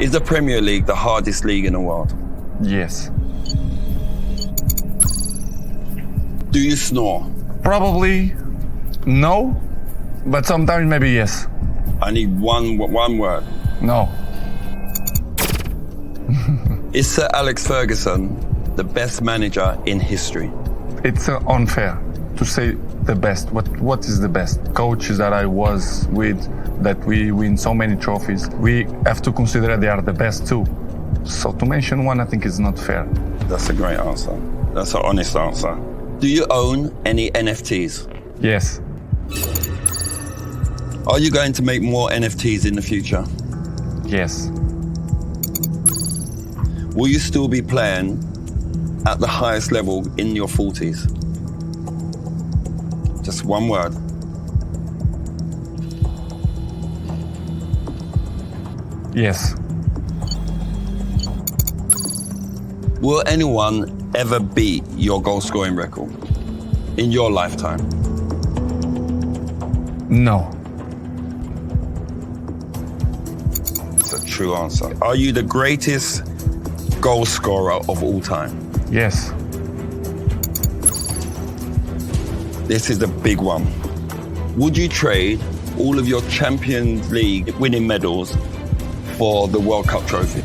Is the Premier League the hardest league in the world? Yes. Do you snore? Probably no, but sometimes maybe yes. I need one word. No. Is Sir Alex Ferguson the best manager in history? It's unfair to say the best. What is the best? Coaches that I was with, that we win so many trophies, we have to consider they are the best too. So to mention one, I think is not fair. That's a great answer. That's an honest answer. Do you own any NFTs? Yes. Are you going to make more NFTs in the future? Yes. Will you still be playing at the highest level in your 40s? Just one word. Yes. Will anyone ever beat your goal scoring record in your lifetime? No. It's a true answer. Are you the greatest goal scorer of all time? Yes. This is the big one. Would you trade all of your Champions League winning medals for the World Cup trophy?